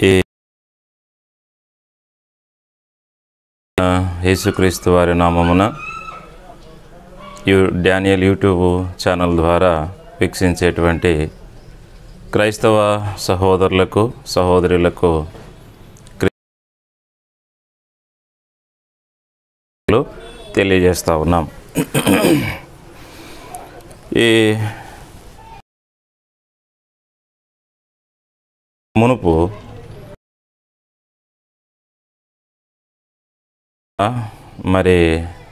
ఈ యేసుక్రీస్తు వారి నామమున డానియల్ యూట్యూబ్ ఛానల్ ద్వారా వీక్షించేటువంటి క్రైస్తవ సహోదరులకు సహోదరులకు తెలియజేస్తూ ఉన్నాం. ఈ మునుపు మరి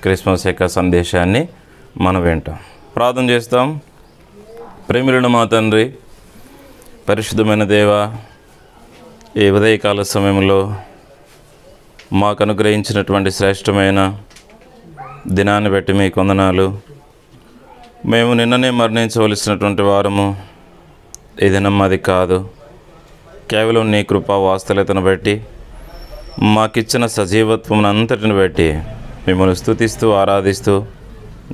క్రిస్మస్ యొక్క సందేశాన్ని మనం వింటాం, ప్రార్థన చేస్తాం. ప్రేమిలుడు మా తండ్రి, పరిశుద్ధమైన దేవ, ఈ ఉదయకాల సమయంలో మాకు అనుగ్రహించినటువంటి శ్రేష్టమైన దినాన్ని బట్టి మీకు వందనాలు. మేము నిన్ననే మరణించవలసినటువంటి వారము, ఈ దినం మాది కాదు. కేవలం నీ కృపా వాస్తవతను బట్టి, మాకిచ్చిన సజీవత్వం అంతటిని బట్టి మిమ్మల్ని స్తుతిస్తూ ఆరాధిస్తూ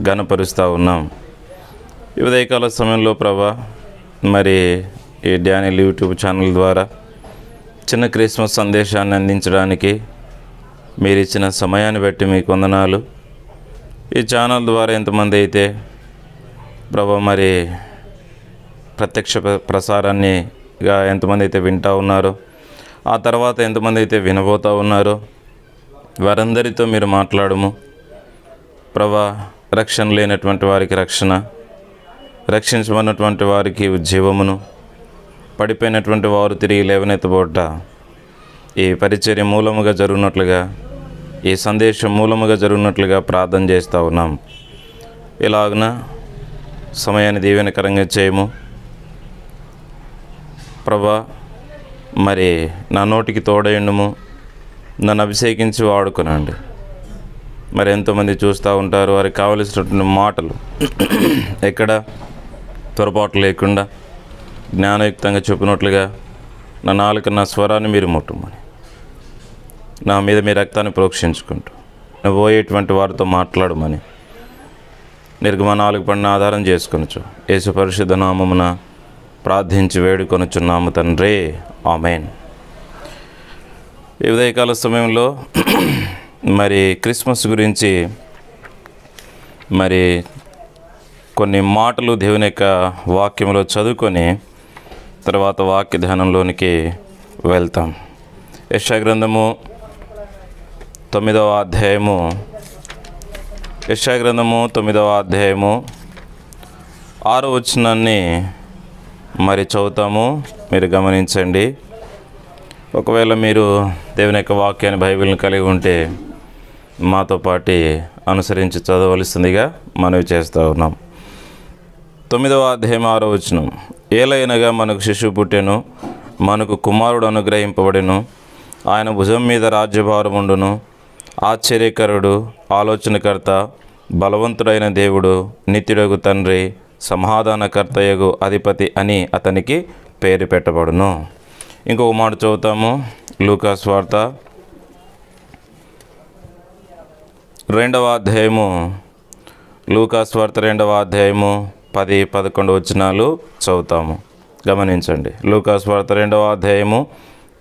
ఘనపరుస్తూ ఉన్నాం. ఈ ఉదయకాల సమయంలో ప్రభా, మరి ఈ డానియల్ యూట్యూబ్ ఛానల్ ద్వారా చిన్న క్రిస్మస్ సందేశాన్ని అందించడానికి మీరు ఇచ్చిన సమయాన్ని బట్టి మీకు వందనాలు. ఈ ఛానల్ ద్వారా ఎంతమంది అయితే ప్రభా మరి ప్రత్యక్ష ప్రసారాన్నిగా ఎంతమంది అయితే వింటూ ఉన్నారో, ఆ తర్వాత ఎంతమంది అయితే వినబోతూ ఉన్నారో వారందరితో మీరు మాట్లాడము ప్రభా. రక్షణ లేనటువంటి వారికి రక్షణ, రక్షించబడినటువంటి వారికి ఉజ్జీవమును, పడిపోయినటువంటి వారు తిరిగి లేవనెత్తబోట ఈ పరిచర్య మూలముగా జరుగునట్లుగా, ఈ సందేశం మూలముగా జరుగునట్లుగా ప్రార్థన చేస్తూ ఉన్నాం. ఇలాగున సమయాన్ని దీవెనకరంగా చేయము ప్రభా. మరి నా నోటికి తోడయండుము, నన్ను అభిషేకించి వాడుకునండి. మరి ఎంతోమంది చూస్తూ ఉంటారు, వారికి కావలసినటువంటి మాటలు ఎక్కడ పొరపాటు లేకుండా జ్ఞానయుక్తంగా చెప్పినట్లుగా నా నాలుక నా స్వరాన్ని మీరు ముట్టమని, నా మీద మీ రక్తాన్ని ప్రోక్షించుకుంటూ పోయేటువంటి వారితో మాట్లాడమని నిర్గమనాలకు పడిన ఆధారం చేసుకొనొచ్చు యేసు పరిశుద్ధ నామమున ప్రార్థించి వేడుకొనుచున్నాము తండ్రి, ఆమేన్. ఈ ఉదయకాల సమయంలో మరి క్రిస్మస్ గురించి మరి కొన్ని మాటలు దేవుని యొక్క వాక్యంలో చదువుకొని తర్వాత వాక్య ధ్యానంలోనికి వెళ్తాం. యెషయా గ్రంథము 9వ అధ్యాయము, యెషయా గ్రంథము 9వ అధ్యాయము 6వ వచనాన్ని మరి చదువుతాము, మీరు గమనించండి. ఒకవేళ మీరు దేవుని యొక్క వాక్యాన్ని బైబిల్ని కలిగి ఉంటే మాతో పాటు అనుసరించి చదవలసిందిగా మనవి చేస్తూ ఉన్నాం. 9వ అధ్యాయం 6వ వచనం. ఏలైనగా మనకు శిశువు పుట్టెను, మనకు కుమారుడు అనుగ్రహింపబడెను, ఆయన భుజం మీద రాజ్యభారం ఉండును. ఆశ్చర్యకరుడు, ఆలోచనకర్త, బలవంతుడైన దేవుడు, నిత్యుడగు తండ్రి, సమాధానకర్తయగు అధిపతి అని అతనికి పేరు పెట్టబడును. ఇంకొక మాట చదువుతాము, లూకా సువార్త 2వ అధ్యాయము, లూకా సువార్త 2వ అధ్యాయము 10-11 వచనాలు చదువుతాము, గమనించండి. లూకా సువార్త 2వ అధ్యాయము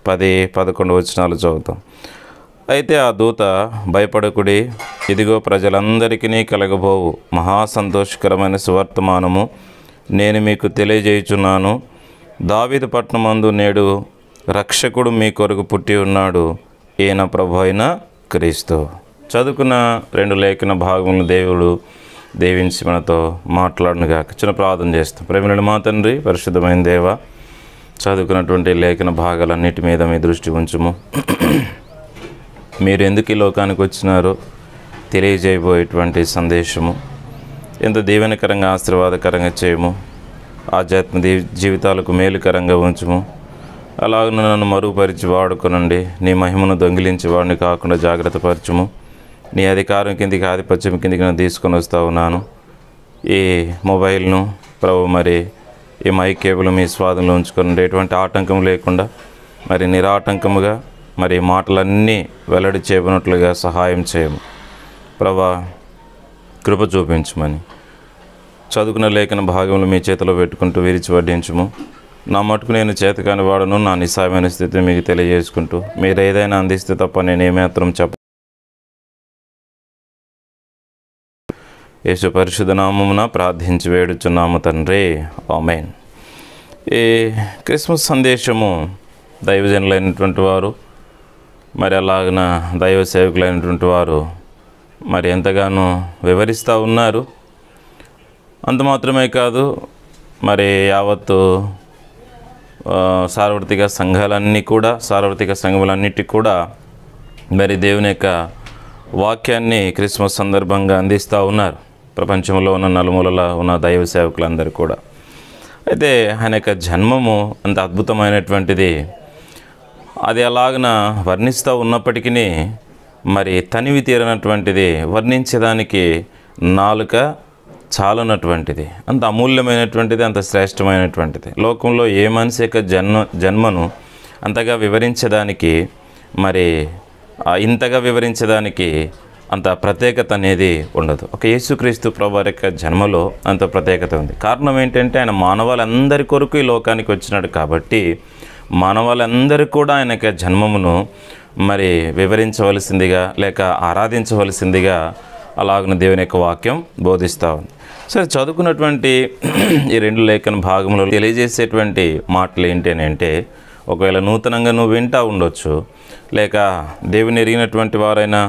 10-11 వచనాలు చదువుతాం. అయితే ఆ దూత, భయపడకుడి, ఇదిగో ప్రజలందరికీ కలగబోవు మహా సంతోషకరమైన సువర్తమానము నేను మీకు తెలియజేయుచున్నాను. దావీదు పట్టణమందు నేడు రక్షకుడు మీ కొరకు పుట్టి ఉన్నాడు, ఈయన ప్రభు అయిన క్రీస్తు. చదువుకున్న 2 లేఖన భాగములను దేవుడు దీవించి మనతో మాట్లాడునుగా చిన్న ప్రార్థన చేస్తాం. ప్రేమల మా తండ్రి, పరిశుద్ధమైన దేవ, చదువుకున్నటువంటి లేఖన భాగాలన్నిటి మీద మీ దృష్టి ఉంచుము. మీరు ఎందుకు ఈ లోకానికి వచ్చినారో తెలియజేయబోయేటువంటి సందేశము ఎంత దీవెనకరంగా ఆశీర్వాదకరంగా చేయము, ఆధ్యాత్మ జీవితాలకు మేలుకరంగా ఉంచుము. అలాగే నన్ను మరుగుపరిచి వాడుకొనండి, నీ మహిమను దొంగిలించి వాడిని కాకుండా జాగ్రత్త పరచుము. నీ అధికారం కిందికి, ఆధిపత్యం కిందికి నేను తీసుకొని వస్తూ ఉన్నాను. ఈ మొబైల్ను ప్రభు మరి ఈ మైక్ కేబుల్ మీ స్వాధీనంలో ఉంచుకోనండి, ఎటువంటి ఆటంకం లేకుండా మరి నిరాటంకముగా మరి మాటలన్నీ వెల్లడి చేయబడినట్లుగా సహాయం చేయము ప్రభా. కృప చూపించమని చదువుకున్న లేఖన భాగంలో మీ చేతిలో పెట్టుకుంటూ విరిచి వడ్డించుము. నా మటుకు నేను చేతకాని వాడును, నా నిస్సాయమైన స్థితిని మీకు తెలియజేసుకుంటూ మీరు ఏదైనా అందిస్తే తప్ప నేను ఏమాత్రం యేసు పరిశుద్ధ నామమున ప్రార్థించి వేడుచున్నాము తండ్రి, ఆమేన్. ఈ క్రిస్మస్ సందేశము దైవజనులైనటువంటి వారు, మరి అలాగన దైవ సేవకులైనటువంటి వారు మరి ఎంతగానో వివరిస్తూ ఉన్నారు. అంత మాత్రమే కాదు, మరి యావత్తు సార్వత్రిక సంఘములన్నిటికీ కూడా మరి దేవుని యొక్క వాక్యాన్ని క్రిస్మస్ సందర్భంగా అందిస్తూ ఉన్నారు. ప్రపంచంలో ఉన్న నలుమూలల ఉన్న దైవ సేవకులందరూ కూడా. అయితే ఆయన యొక్క జన్మము అంత అద్భుతమైనటువంటిది. అది అలాగన వర్ణిస్తూ ఉన్నప్పటికీ మరి తనివి తీరనటువంటిది, వర్ణించేదానికి నాలుక చాలనటువంటిది, అంత అమూల్యమైనటువంటిది, అంత శ్రేష్టమైనటువంటిది. లోకంలో ఏ మనిషి యొక్క జన్మను అంతగా వివరించడానికి, మరి ఇంతగా వివరించడానికి అంత ప్రత్యేకత అనేది ఉండదు. ఒక యేసుక్రీస్తు ప్రభువారి యొక్క జన్మలో అంత ప్రత్యేకత ఉంది. కారణం ఏంటంటే ఆయన మానవాళ్ళందరి కొరకు ఈ లోకానికి వచ్చినాడు కాబట్టి మానవాళ్ళందరూ కూడా ఆయన యొక్క జన్మమును మరి వివరించవలసిందిగా లేక ఆరాధించవలసిందిగా అలాగనే దేవుని యొక్క వాక్యం బోధిస్తూ ఉంది. సరే, చదువుకున్నటువంటి ఈ రెండు లేఖన భాగంలో తెలియజేసేటువంటి మాటలు ఏంటి అని అంటే, ఒకవేళ నూతనంగా నువ్వు వింటూ ఉండొచ్చు, లేక దేవుని ఎరిగినటువంటి వారైనా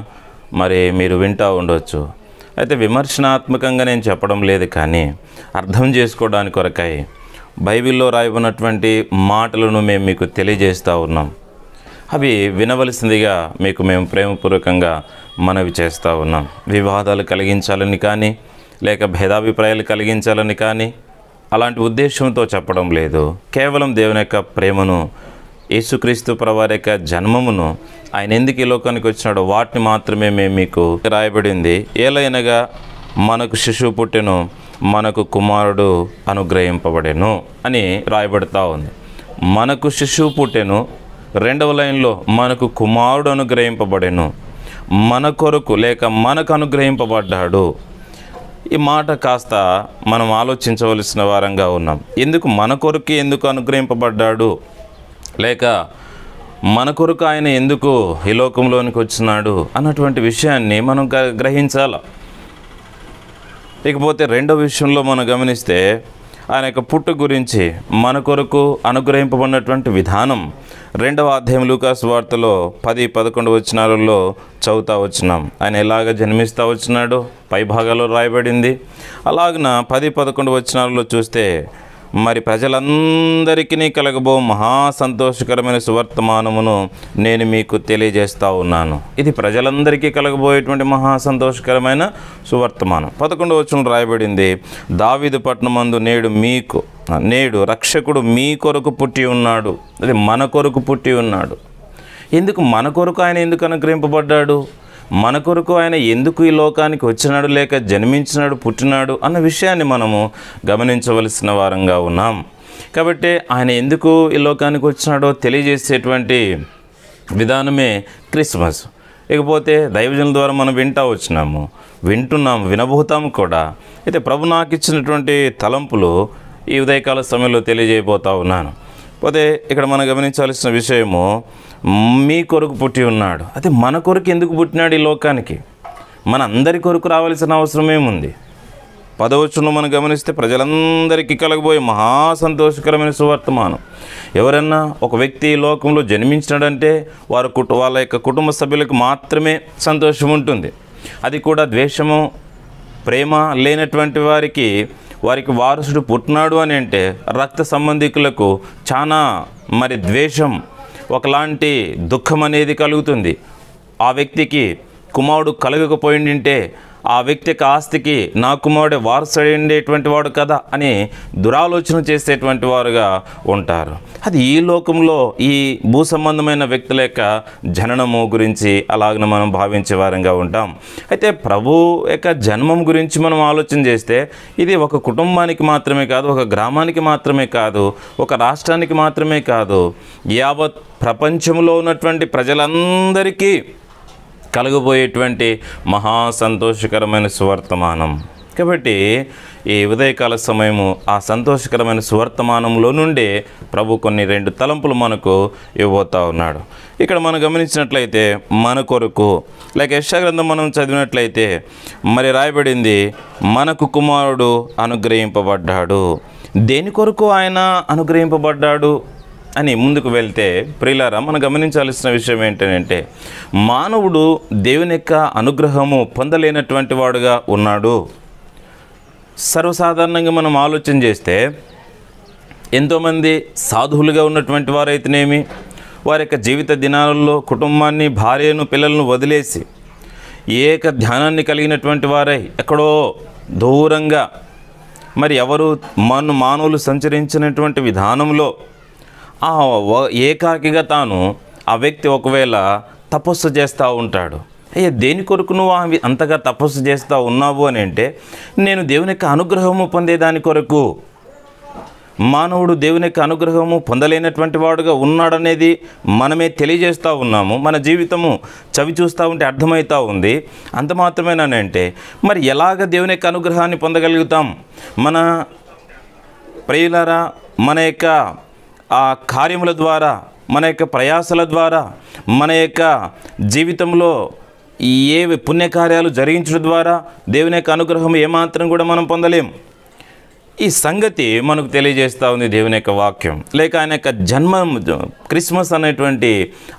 మరి మీరు వింటూ ఉండొచ్చు. అయితే విమర్శనాత్మకంగా నేను చెప్పడం లేదు, కానీ అర్థం చేసుకోవడానికి కొరకై బైబిల్లో రాయబడినటువంటి మాటలను మేము మీకు తెలియజేస్తూ ఉన్నాం. అవి వినవలసిందిగా మీకు మేము ప్రేమపూర్వకంగా మనవి చేస్తూ ఉన్నాం. వివాదాలు కలిగించాలని కానీ, లేక భేదాభిప్రాయాలు కలిగించాలని కానీ అలాంటి ఉద్దేశంతో చెప్పడం లేదు. కేవలం దేవుని యొక్క ప్రేమను, యేసుక్రీస్తు ప్రభువారి యొక్క జన్మమును, ఆయన ఎందుకు ఈ లోకానికి వచ్చినాడో వాటిని మాత్రమే మేము మీకు రాయబడింది. ఏలైనగా మనకు శిశువు పుట్టెను, మనకు కుమారుడు అనుగ్రహింపబడెను అని రాయబడుతూ ఉంది. మనకు శిశువు పుట్టెను, రెండవ లైన్లో మనకు కుమారుడు అనుగ్రహింపబడెను, మన కొరకు లేక మనకు అనుగ్రహింపబడ్డాడు. ఈ మాట కాస్త మనం ఆలోచించవలసిన వారంగా ఉన్నాం. ఎందుకు మన కొరకు ఎందుకు అనుగ్రహింపబడ్డాడు, లేక మన కొరకు ఆయన ఎందుకు ఈ లోకంలోనికి వచ్చినాడు అన్నటువంటి విషయాన్ని మనం గ్రహించాలి. ఇకపోతే రెండవ విషయంలో మనం గమనిస్తే ఆయన యొక్క పుట్టు గురించి మన కొరకు అనుగ్రహింపబడినటువంటి విధానం 2వ అధ్యాయం లూకాసు వార్తలో 10-11 వచనాలలో చదువుతూ వచ్చినాం. ఆయన ఎలాగ జన్మిస్తూ వచ్చినాడో పై భాగాల్లో రాయబడింది. అలాగన 10-11 వచనాలలో చూస్తే మరి ప్రజలందరికీ కలగబో మహా సంతోషకరమైన సువర్తమానమును నేను మీకు తెలియజేస్తూ ఉన్నాను. ఇది ప్రజలందరికీ కలగబోయేటువంటి మహా సంతోషకరమైన సువర్తమానం. 11వ వచనం రాయబడింది, దావీదు పట్టణమందు నేడు రక్షకుడు మీ కొరకు పుట్టి ఉన్నాడు. అది మన కొరకు పుట్టి ఉన్నాడు. ఎందుకు మన కొరకు ఆయన ఎందుకు అనుగ్రహింపబడ్డాడు, మన కొరకు ఆయన ఎందుకు ఈ లోకానికి వచ్చినాడు, లేక జన్మించినాడు, పుట్టినాడు అన్న విషయాన్ని మనము గమనించవలసిన వారంగా ఉన్నాం. కాబట్టి ఆయన ఎందుకు ఈ లోకానికి వచ్చినాడో తెలియజేసేటువంటి విధానమే క్రిస్మస్. ఇకపోతే దైవజనుల ద్వారా మనం వింటున్నాము, వినబోతాము కూడా. అయితే ప్రభు నాకు ఇచ్చినటువంటి తలంపులు ఈ ఉదయకాల సమయంలో తెలియజేయబోతా ఉన్నాను. పోతే ఇక్కడ మనం గమనించాల్సిన విషయము, మీ కొరకు పుట్టి ఉన్నాడు. అయితే మన కొరకు ఎందుకు పుట్టినాడు ఈ లోకానికి? మన అందరి కొరకు రావాల్సిన అవసరం ఏముంది? 10వ వచనంలో మనం గమనిస్తే ప్రజలందరికీ కలగబోయే మహా సంతోషకరమైన సువర్తమానం. ఎవరన్నా ఒక వ్యక్తి ఈ లోకంలో జన్మించినాడంటే వాళ్ళ యొక్క కుటుంబ సభ్యులకు మాత్రమే సంతోషం ఉంటుంది. అది కూడా ద్వేషము, ప్రేమ లేనటువంటి వారికి వారసుడు పుట్టినాడు అని అంటే రక్త సంబంధికులకు చాలా మరి ద్వేషం, ఒకలాంటి దుఃఖం అనేది కలుగుతుంది. ఆ వ్యక్తికి కుమారుడు కలగకపోయిందంటే ఆ వ్యక్తి యొక్క ఆస్తికి నా కుమారుడే వారసుడేటువంటి వాడు కదా అని దురాలోచన చేసేటువంటి వారుగా ఉంటారు. అది ఈ లోకంలో ఈ భూ సంబంధమైన వ్యక్తుల యొక్క జననము గురించి అలాగనే మనం భావించే వారంగా ఉంటాం. అయితే ప్రభు యొక్క జన్మం గురించి మనం ఆలోచన చేస్తే ఇది ఒక కుటుంబానికి మాత్రమే కాదు, ఒక గ్రామానికి మాత్రమే కాదు, ఒక రాష్ట్రానికి మాత్రమే కాదు, యావత్ ప్రపంచంలో ఉన్నటువంటి ప్రజలందరికీ కలగబోయేటువంటి మహా సంతోషకరమైన సువర్తమానం. కాబట్టి ఈ ఉదయకాల సమయము ఆ సంతోషకరమైన సువర్తమానంలో నుండే ప్రభు కొన్ని 2 తలంపులు మనకు ఇవ్వబోతా ఉన్నాడు. ఇక్కడ మనం గమనించినట్లయితే మన కొరకు లేక యెషయా గ్రంథం మనం చదివినట్లయితే మరి రాయబడింది, మనకు కుమారుడు అనుగ్రహింపబడ్డాడు. దేని కొరకు ఆయన అనుగ్రహింపబడ్డాడు అని ముందుకు వెళ్తే ప్రియులారా, మనం గమనించాల్సిన విషయం ఏంటంటే మానవుడు దేవుని యొక్క అనుగ్రహము పొందలేనటువంటి వాడుగా ఉన్నాడు. సర్వసాధారణంగా మనం ఆలోచన చేస్తే ఎంతోమంది సాధువులుగా ఉన్నటువంటి వారైతేనేమి, వారి యొక్క జీవిత దినాలలో కుటుంబాన్ని, భార్యను, పిల్లలను వదిలేసి ఏక ధ్యానాన్ని కలిగినటువంటి వారై ఎక్కడో దూరంగా మరి ఎవరు మానవులు సంచరించినటువంటి విధానంలో ఆ ఏకాకిగా తాను ఆ వ్యక్తి ఒకవేళ తపస్సు చేస్తూ ఉంటాడు. అయ్యా, దేని కొరకు నువ్వు అంతగా తపస్సు చేస్తూ ఉన్నావు అని అంటే, నేను దేవుని యొక్క అనుగ్రహము పొందేదాని కొరకు. మానవుడు దేవుని యొక్క అనుగ్రహము పొందలేనటువంటి వాడుగా ఉన్నాడనేది మనమే తెలియజేస్తూ ఉన్నాము. మన జీవితము చవి చూస్తూ ఉంటే అర్థమవుతూ ఉంది. అంత మాత్రమేనంటే మరి ఎలాగ దేవుని యొక్క అనుగ్రహాన్ని పొందగలుగుతాం? మన ప్రియులారా, మన యొక్క ఆ కార్యముల ద్వారా, మన యొక్క ప్రయాసల ద్వారా, మన యొక్క జీవితంలో ఏ పుణ్యకార్యాలు జరిగించడం ద్వారా దేవుని యొక్క అనుగ్రహం ఏమాత్రం కూడా మనం పొందలేం. ఈ సంగతి మనకు తెలియజేస్తూ ఉంది దేవుని యొక్క వాక్యం. లేక ఆయన యొక్క క్రిస్మస్ అనేటువంటి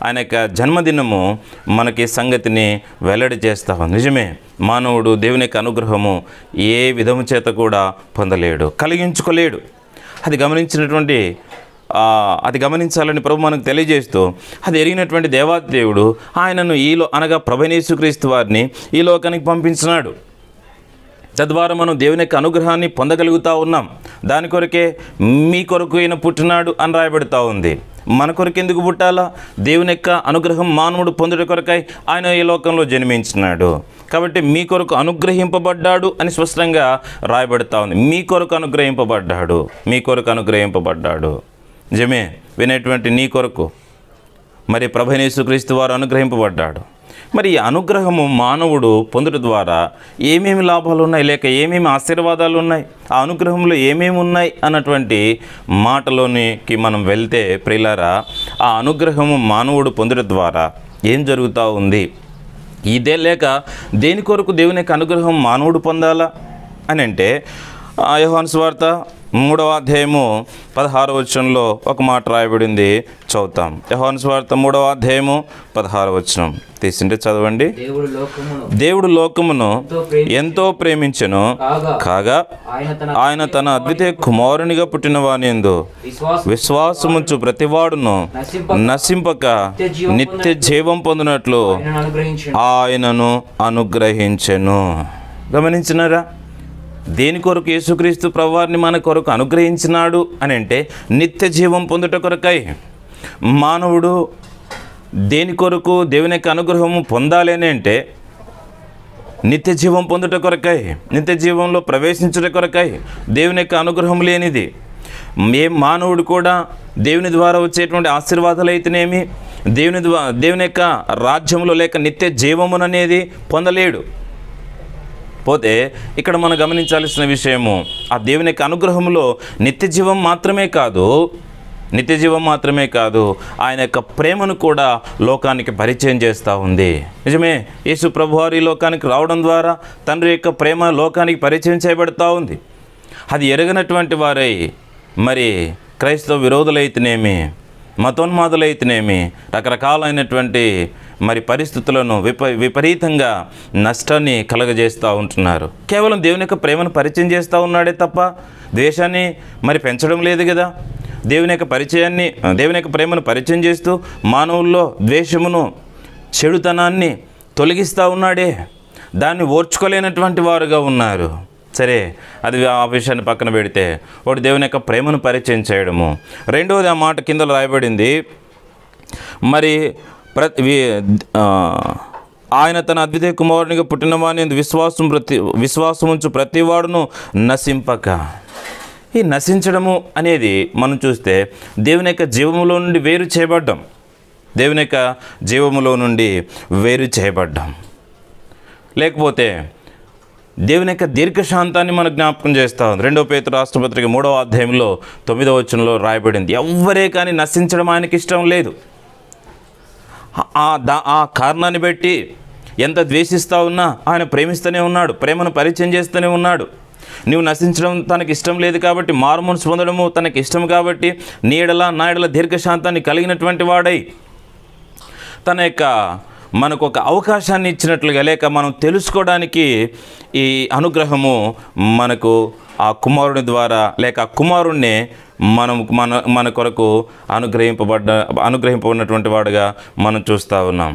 ఆయన యొక్క జన్మదినము మనకి సంగతిని వెల్లడి చేస్తూ ఉంది. నిజమే, మానవుడు దేవుని యొక్క అనుగ్రహము ఏ విధము చేత కూడా పొందలేడు, కలిగించుకోలేడు. అది గమనించాలని ప్రభు మనకు తెలియజేస్తూ, అది ఎరిగినటువంటి దేవాది దేవుడు ఆయనను అనగా ప్రభువైన యేసుక్రీస్తు వారిని ఈ లోకానికి పంపించినాడు. తద్వారా మనం దేవుని యొక్క అనుగ్రహాన్ని పొందగలుగుతూ ఉన్నాం. దాని కొరకే మీ కొరకు ఈయన పుట్టినాడు అని రాయబడుతూ ఉంది. మన కొరకు ఎందుకు పుట్టాలా? దేవుని యొక్క అనుగ్రహం మానవుడు పొందుట కొరకై ఆయన ఈ లోకంలో జన్మించినాడు. కాబట్టి మీ కొరకు అనుగ్రహింపబడ్డాడు అని స్పష్టంగా రాయబడుతూ ఉంది. మీ కొరకు అనుగ్రహింపబడ్డాడు, మీ కొరకు అనుగ్రహింపబడ్డాడు. నిజమే, వినేటువంటి నీ కొరకు మరి ప్రభువైన యేసుక్రీస్తు వారు అనుగ్రహింపబడ్డాడు. మరి ఈ అనుగ్రహము మానవుడు పొందుట ద్వారా ఏమేమి లాభాలు ఉన్నాయి, లేక ఏమేమి ఆశీర్వాదాలు ఉన్నాయి, ఆ అనుగ్రహంలో ఏమేమి ఉన్నాయి అన్నటువంటి మాటలోనికి మనం వెళ్తే ప్రియులారా, ఆ అనుగ్రహము మానవుడు పొందుట ద్వారా ఏం జరుగుతూ ఉంది? ఇదే లేక దేని కొరకు దేవుని యొక్క అనుగ్రహం మానవుడు పొందాలా అని అంటే, యోహాను సువార్త 3వ అధ్యాయము 16వ వచనంలో ఒక మాట రాయబడింది, చదువుతాం. యోహాను సువార్త 3వ అధ్యాయము 16వ వచనం తీసింటే చదవండి. దేవుడు లోకమును ఎంతో ప్రేమించెను, కాగా ఆయన తన అద్వితీయ కుమారునిగా పుట్టిన వానియందు విశ్వాసముంచు ప్రతివాడును నశింపక నిత్య జీవం పొందినట్లు ఆయనను అనుగ్రహించెను. గమనించినారా? దేని కొరకు యేసుక్రీస్తు ప్రభువారిని మన కొరకు అనుగ్రహించినాడు అని అంటే, నిత్య జీవం పొందుట కొరకై. మానవుడు దేని కొరకు దేవుని యొక్క అనుగ్రహము పొందాలి అని అంటే, నిత్య జీవం పొందుట కొరకై, నిత్య జీవంలో ప్రవేశించుట కొరకై. దేవుని యొక్క అనుగ్రహం లేనిది మానవుడు కూడా దేవుని ద్వారా వచ్చేటువంటి ఆశీర్వాదాలు అయితేనేమి, దేవుని యొక్క రాజ్యంలో లేక నిత్య జీవముననేది పొందలేడు. పోతే ఇక్కడ మనం గమనించాల్సిన విషయము, ఆ దేవుని యొక్క అనుగ్రహంలో నిత్య జీవం మాత్రమే కాదు, ఆయన యొక్క ప్రేమను కూడా లోకానికి పరిచయం చేస్తూ ఉంది. నిజమే, యేసు ప్రభువారు ఈ లోకానికి రావడం ద్వారా తండ్రి యొక్క ప్రేమ లోకానికి పరిచయం చేయబడుతూ ఉంది. అది ఎరగనటువంటి వారై మరి క్రైస్తవ విరోధులైతేనేమి, మతోన్మాదులైతేనేమి రకరకాలైనటువంటి మరి పరిస్థితులను విపరీతంగా నష్టాన్ని కలగజేస్తూ ఉంటున్నారు. కేవలం దేవుని యొక్క ప్రేమను పరిచయం చేస్తూ ఉన్నాడే తప్ప ద్వేషాన్ని మరి పెంచడం లేదు కదా. దేవుని యొక్క ప్రేమను పరిచయం చేస్తూ మానవుల్లో ద్వేషమును, చెడుతనాన్ని తొలగిస్తూ ఉన్నాడే. దాన్ని ఓర్చుకోలేనటువంటి వారుగా ఉన్నారు. సరే, అది ఆ విషయాన్ని పక్కన పెడితే, ఒకటి దేవుని యొక్క ప్రేమను పరిచయం చేయడము, రెండవది ఆ మాట కింద రాయబడింది, మరి ఆయన తన అద్వితీయ కుమారునిగా పుట్టిన వాని విశ్వాసముంచు ప్రతివాడును నశింపక. ఈ నశించడము అనేది మనం చూస్తే దేవుని యొక్క జీవములో నుండి వేరు చేయబడ్డాం. దేవుని యొక్క జీవములో నుండి వేరు చేయబడ్డాం. లేకపోతే దేవుని యొక్క దీర్ఘశాంతాన్ని మనకు జ్ఞాపకం చేస్తూ ఉంది. 2 పేతురు రాష్ట్ర పత్రిక 3వ అధ్యాయంలో 9వ వచనంలో రాయబడింది, ఎవ్వరే కానీ నశించడం ఆయనకి ఇష్టం లేదు. ఆ కారణాన్ని బట్టి ఎంత ద్వేషిస్తూ ఉన్నా ఆయన ప్రేమిస్తూనే ఉన్నాడు, ప్రేమను పరిచయం చేస్తూనే ఉన్నాడు. నువ్వు నశించడం తనకి ఇష్టం లేదు కాబట్టి, మారుమనసు పొందడము తనకి ఇష్టం కాబట్టి, నా ఎడల దీర్ఘశాంతాన్ని కలిగినటువంటి వాడై తన యొక్క మనకు ఒక అవకాశాన్ని ఇచ్చినట్లుగా, లేక మనం తెలుసుకోవడానికి ఈ అనుగ్రహము మనకు ఆ కుమారుని ద్వారా, లేక ఆ కుమారుణ్ణి మన కొరకు అనుగ్రహింపబడినటువంటి వాడుగా మనం చూస్తూ ఉన్నాం.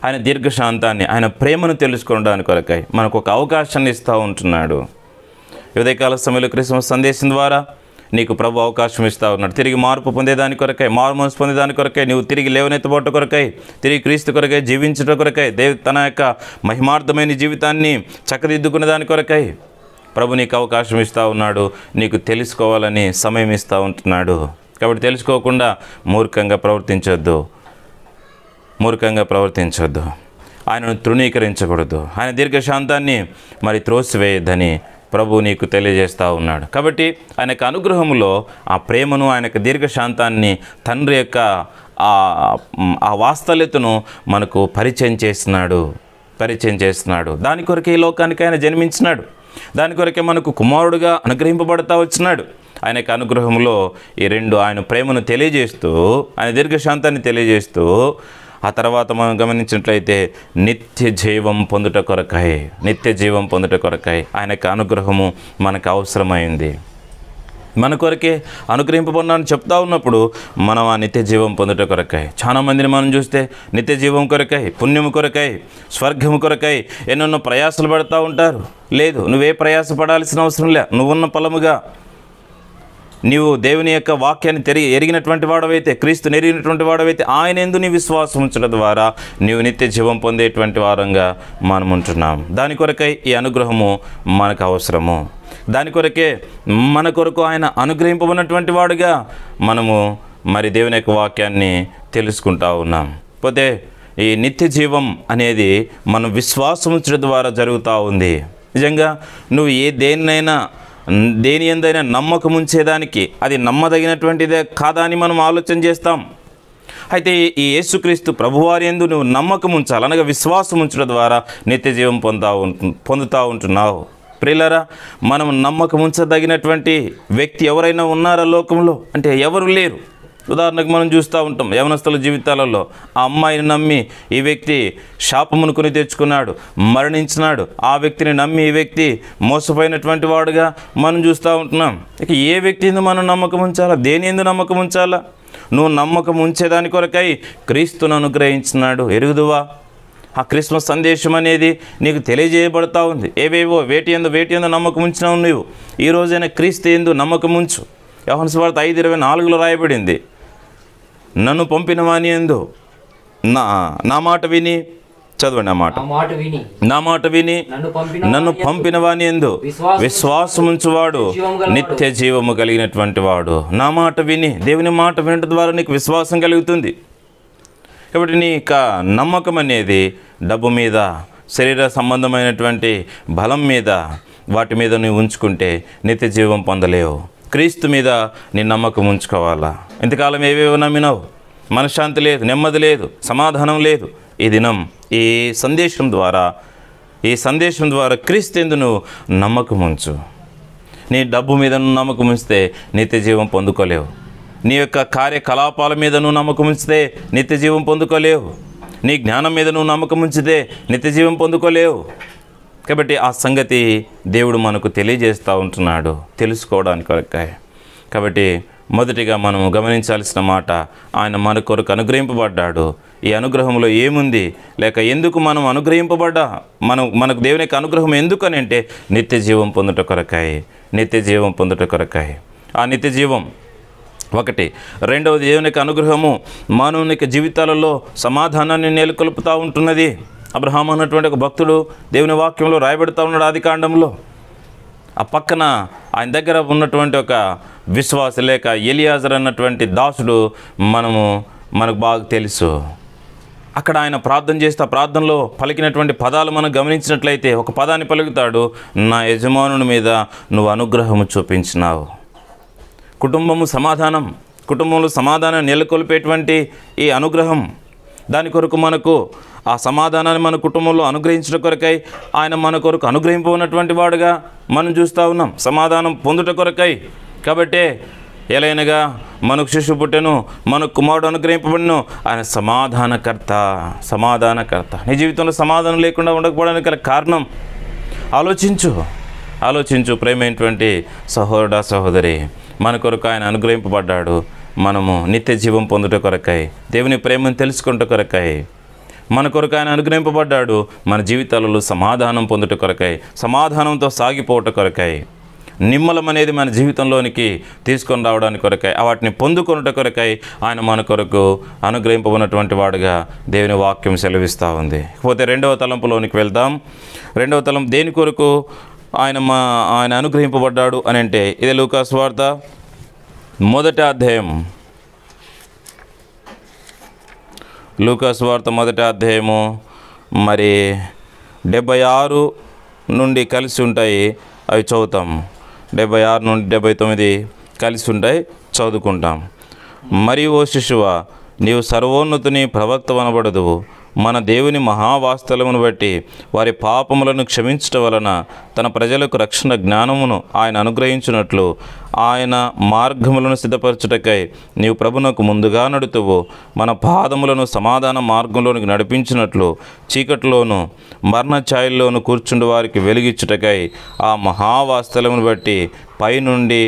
ఆయన దీర్ఘశాంతాన్ని, ఆయన ప్రేమను తెలుసుకోవడానికి కొరకై మనకు ఒక అవకాశాన్ని ఇస్తూ ఉంటున్నాడు. ఉదయకాల సమయంలో క్రిస్మస్ సందేశం ద్వారా నీకు ప్రభు అవకాశం ఇస్తూ ఉన్నాడు. తిరిగి మార్పు పొందేదాని కొరకై, మారు మనసు పొందేదాని కొరకై, నువ్వు తిరిగి లేవనెత్తబోట కొరకై, తిరిగి క్రీస్తు కొరకై జీవించడం కొరకై, తన యొక్క మహిమార్థమైన జీవితాన్ని చక్కదిద్దుకునే దాని కొరకై ప్రభు నీకు అవకాశం ఇస్తూ ఉన్నాడు. నీకు తెలుసుకోవాలని సమయం ఇస్తూ ఉంటున్నాడు. కాబట్టి తెలుసుకోకుండా మూర్ఖంగా ప్రవర్తించొద్దు, ఆయనను తృణీకరించకూడదు, ఆయన దీర్ఘశాంతాన్ని మరి త్రోసివేయద్దని ప్రభు నీకు తెలియజేస్తూ ఉన్నాడు. కాబట్టి ఆయన యొక్క అనుగ్రహంలో ఆ ప్రేమను, ఆయన యొక్క దీర్ఘశాంతాన్ని, తండ్రి యొక్క ఆ వాస్తవ్యతను మనకు పరిచయం చేస్తున్నాడు. దాని కొరకే ఈ లోకానికి ఆయన జన్మించినాడు. దాని కొరకే మనకు కుమారుడుగా అనుగ్రహింపబడతా వచ్చినాడు. ఆయన యొక్క అనుగ్రహంలో ఈ రెండు, ఆయన ప్రేమను తెలియజేస్తూ, ఆయన దీర్ఘశాంతాన్ని తెలియజేస్తూ, ఆ తర్వాత మనం గమనించినట్లయితే నిత్య జీవం పొందుట కొరకై ఆయన యొక్క అనుగ్రహము మనకు అవసరమైంది. మన కొరకే అనుగ్రహింపబడినాన్ని చెప్తా ఉన్నప్పుడు మనం ఆ నిత్య జీవం పొందుట కొరకై, చాలామందిని మనం చూస్తే నిత్య జీవం కొరకై, పుణ్యము కొరకై, స్వర్గము కొరకై ఎన్నెన్నో ప్రయాసలు పడుతూ ఉంటారు. లేదు, నువ్వే ప్రయాస పడాల్సిన అవసరం లే. నువ్వున్న ఫలముగా నీవు దేవుని యొక్క వాక్యాన్ని ఎరిగినటువంటి వాడవైతే, క్రీస్తుని ఎరిగినటువంటి వాడవైతే, ఆయన యందు నీ విశ్వాసం ఉంచడం ద్వారా నీవు నిత్య జీవం పొందేటువంటి వారంగా మనం ఉంటున్నాం. దాని కొరకై ఈ అనుగ్రహము మనకు అవసరము. దాని కొరకే మన కొరకు ఆయన అనుగ్రహింపబడినటువంటి వాడుగా మనము మరి దేవుని యొక్క వాక్యాన్ని తెలుసుకుంటా ఉన్నాం. పోతే ఈ నిత్య జీవం అనేది మనం విశ్వాసం ఉంచడం ద్వారా జరుగుతూ ఉంది. నిజంగా నువ్వు దేని ఎందైనా నమ్మకం ఉంచేదానికి అది నమ్మదగినటువంటిదే కాదా అని మనం ఆలోచన చేస్తాం. అయితే ఈ యేసుక్రీస్తు ప్రభువారి యందు నువ్వు నమ్మకం ఉంచాలి, అనగా విశ్వాసం ఉంచడం ద్వారా నిత్య జీవం పొందుతూ ఉంటున్నావు. ప్రియులారా, మనం నమ్మకం ఉంచదగినటువంటి వ్యక్తి ఎవరైనా ఉన్నారా లోకంలో అంటే ఎవరు లేరు. ఉదాహరణకు మనం చూస్తూ ఉంటాం యవనస్తుల జీవితాలలో, ఆ అమ్మాయిని నమ్మి ఈ వ్యక్తి శాపమును కొని తెచ్చుకున్నాడు, మరణించినాడు. ఆ వ్యక్తిని నమ్మి ఈ వ్యక్తి మోసపోయినటువంటి వాడుగా మనం చూస్తూ ఉంటున్నాం. ఇక ఏ వ్యక్తి ఎందు మనం నమ్మకం ఉంచాలా, దేని ఎందు నమ్మకం ఉంచాలా? నువ్వు నమ్మకం ఉంచేదాని కొరకై క్రీస్తును అనుగ్రహించినాడు. ఎరుగుదువా? ఆ క్రిస్మస్ సందేశం అనేది నీకు తెలియజేయబడతా ఉంది. ఏవేవో వేటి ఎందు నమ్మకం ఉంచినావు నువ్వు. ఈ రోజైనా క్రీస్తు ఎందు నమ్మకం ఉంచు. యోహాను సువార్త 5:24 రాయబడింది, నన్ను పంపిన వాని యందు నా మాట విని, చదవండి ఆ మాట, నా మాట విని నన్ను పంపిన వాని యందు విశ్వాసముంచువాడు నిత్య జీవము కలిగినటువంటి వాడు. నా మాట విని, దేవుని మాట వినడం ద్వారా నీకు విశ్వాసం కలుగుతుంది. కాబట్టి నీ యొక్క నమ్మకం అనేది డబ్బు మీద, శరీర సంబంధమైనటువంటి బలం మీద, వాటి మీద నువ్వు ఉంచుకుంటే నిత్య జీవం పొందలేవు. క్రీస్తు మీద నీ నమ్మకం ఉంచుకోవాలా. ఇంతకాలం ఏవేవో నమ్మినావు, మనశ్శాంతి లేదు, నెమ్మది లేదు, సమాధానం లేదు. ఈ దినం ఈ సందేశం ద్వారా క్రీస్తు యందు నువ్వు నమ్మకం ఉంచు. నీ డబ్బు మీద నువ్వు నమ్మకం ఉంచితే నిత్య జీవం పొందుకోలేవు. నీ యొక్క కార్యకలాపాల మీద నువ్వు నమ్మకం ఉంచితే నిత్య జీవం పొందుకోలేవు. నీ జ్ఞానం మీద నువ్వు నమ్మకం ఉంచితే నిత్య జీవం పొందుకోలేవు. కాబట్టి ఆ సంగతి దేవుడు మనకు తెలియజేస్తూ ఉంటున్నాడు, తెలుసుకోవడానికి కొరకాయ. కాబట్టి మొదటిగా మనము గమనించాల్సిన మాట, ఆయన మన కొరకు అనుగ్రహింపబడ్డాడు. ఈ అనుగ్రహంలో ఏముంది, లేక ఎందుకు మనం అనుగ్రహింపబడ్డా, మనకు దేవుని యొక్క అనుగ్రహం ఎందుకని అంటే నిత్య జీవం పొందుట కొరకాయ. ఆ నిత్య జీవం ఒకటి. రెండవది, దేవుని యొక్క అనుగ్రహము మానవుని యొక్క జీవితాలలో సమాధానాన్ని నెలకొల్పుతూ ఉంటున్నది. అబ్రహాము అన్నటువంటి ఒక భక్తుడు దేవుని వాక్యంలో రాయబెడతా ఉన్నాడు ఆదికాండంలో. ఆ పక్కన ఆయన దగ్గర ఉన్నటువంటి ఒక విశ్వాస, లేక ఎలియాజర్ అన్నటువంటి దాసుడు మనకు బాగా తెలుసు. అక్కడ ఆయన ప్రార్థన చేస్తే ఆ ప్రార్థనలో పలికినటువంటి పదాలు మనం గమనించినట్లయితే ఒక పదాన్ని పలుకుతాడు, నా యజమానుని మీద నువ్వు అనుగ్రహము చూపించినావు. కుటుంబము సమాధానం, కుటుంబంలో సమాధానం నెలకొల్పేటువంటి ఈ అనుగ్రహం, దాని కొరకు మనకు ఆ సమాధానాన్ని మన కుటుంబంలో అనుగ్రహించడం కొరకై ఆయన మన కొరకు అనుగ్రహింపనటువంటి వాడుగా మనం చూస్తూ ఉన్నాం, సమాధానం పొందుట కొరకై. కాబట్టే ఎలైనగా మనకు శిశువు పుట్టెను, మనకు కుమారుడు అనుగ్రహింపబడిను, ఆయన సమాధానకర్త. నీ జీవితంలో సమాధానం లేకుండా ఉండకపోవడానికి గల కారణం ఆలోచించు ప్రేమైనటువంటి సహోదరుడా సహోదరి, మన కొరకు ఆయన అనుగ్రహింపబడ్డాడు. మనము నిత్య జీవం పొందుట కొరకై, దేవుని ప్రేమను తెలుసుకుంట కొరకై మన కొరకు ఆయన అనుగ్రహింపబడ్డాడు. మన జీవితాలలో సమాధానం పొందుట కొరకై, సమాధానంతో సాగిపోవట కొరకై, నిమ్మలం అనేది మన జీవితంలోనికి తీసుకొని రావడానికి కొరకై, వాటిని పొందుకొనుట కొరకై ఆయన మన కొరకు అనుగ్రహింపబడినటువంటి వాడుగా దేవుని వాక్యం సెలవిస్తూ ఉంది. ఇకపోతే రెండవ తలంపులోనికి వెళ్దాం. రెండవ తలం దేని కొరకు ఆయన అనుగ్రహింపబడ్డాడు అని అంటే, ఇదే లూకా సువార్త 1వ అధ్యాయం, లూకా సువార్త 1వ అధ్యాయము మరి 76 నుండి కలిసి ఉంటాయి, అవి చదువుతాం. 76 నుండి 79 కలిసి ఉంటాయి, చదువుకుంటాం. మరియు ఓ శిశువా, నీవు సర్వోన్నతుని ప్రవక్త అనబడదువు. మన దేవుని మహావాస్తవమును బట్టి వారి పాపములను క్షమించటం వలన తన ప్రజలకు రక్షణ జ్ఞానమును ఆయన అనుగ్రహించినట్లు ఆయన మార్గములను సిద్ధపరచుటకై నీవు ప్రభునకు ముందుగా నడుతువు. మన పాదములను సమాధాన మార్గంలోనికి నడిపించినట్లు చీకటిలోను మరణ ఛాయల్లోను కూర్చుండి వారికి వెలిగించుటకై ఆ మహావాస్తవమును బట్టి పైనుండి